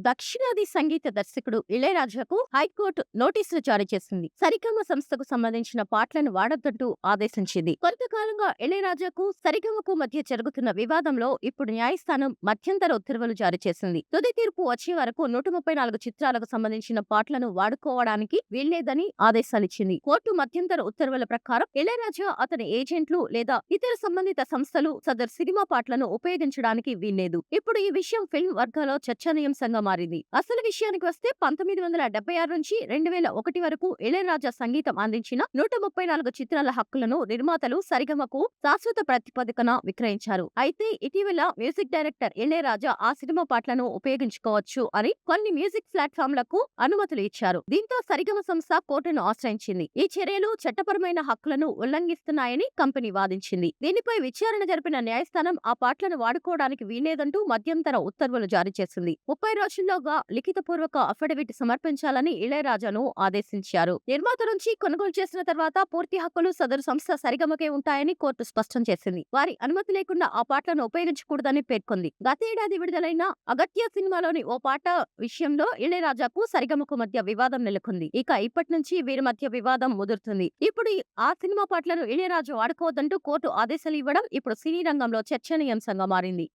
దక్షిణాది సంగీత దర్శకుడు ఇళయరాజాకు హైకోర్టు నోటీసులు జారీ చేసింది. సరిగమ సంస్థకు సంబంధించిన పాటలను వాడొద్దంటూ ఆదేశించింది. కొంతకాలంగా ఇళయరాజాకు సరిగమకు మధ్య జరుగుతున్న వివాదంలో ఇప్పుడు న్యాయస్థానం మధ్యంతర ఉత్తర్వులు జారీ చేసింది. తుది తీర్పు వచ్చే వరకు 134 చిత్రాలకు సంబంధించిన పాటలను వాడుకోవడానికి వీల్లేదని ఆదేశాలిచ్చింది. కోర్టు మధ్యంతర ఉత్తర్వుల ప్రకారం ఇళయరాజా, అతని ఏజెంట్లు లేదా ఇతర సంబంధిత సంస్థలు సదరు సినిమా పాటలను ఉపయోగించడానికి వీల్లేదు. ఇప్పుడు ఈ విషయం ఫిల్మ్ వర్గాల్లో చర్చనీయాంశంగా మారింది. అసలు విషయానికి వస్తే 1976 నుంచి 2001 వరకు ఇళయరాజా సంగీతం అందించిన 134 చిత్రాల హక్కులను నిర్మాతలు సరిగమకు శాశ్వత ప్రాతిపదికన విక్రయించారు. అయితే ఇటీవల మ్యూజిక్ డైరెక్టర్ ఇళయరాజా ఆ సినిమా పాటలను ఉపయోగించుకోవచ్చు అని కొన్ని మ్యూజిక్ ప్లాట్ఫామ్లకు అనుమతులు ఇచ్చారు. దీంతో సరిగమ సంస్థ కోర్టును ఆశ్రయించింది. ఈ చర్యలు చట్టపరమైన హక్కులను ఉల్లంఘిస్తున్నాయని కంపెనీ వాదించింది. దీనిపై విచారణ జరిపిన న్యాయస్థానం ఆ పాటలను వాడుకోవడానికి వీల్లేదంటూ మధ్యంతర ఉత్తర్వులు జారీ చేసింది. 30 రోజుల్లోగా లిఖితపూర్వక అఫిడవిట్ సమర్పించాలని ఇళయరాజాను ఆదేశించారు. నిర్మాత నుంచి కొనుగోలు చేసిన తర్వాత పూర్తి హక్కులు సదరు సంస్థ సరిగమకే ఉంటాయని కోర్టు స్పష్టం చేసింది. వారి అనుమతి లేకుండా ఆ పాటలను ఉపయోగించకూడదని పేర్కొంది. గతేడాది విడుదలైన అగత్య సినిమాలోని ఓ పాట విషయంలో ఇళయరాజాకు సరిగమకు మధ్య వివాదం నెలకొంది. ఇక ఇప్పటి నుంచి వీరి మధ్య వివాదం ముదురుతుంది. ఇప్పుడు ఆ సినిమా పాటలను ఇళయరాజా వాడుకోవద్దంటూ కోర్టు ఆదేశాలు ఇవ్వడం ఇప్పుడు సినీ రంగంలో చర్చనీయాంశంగా మారింది.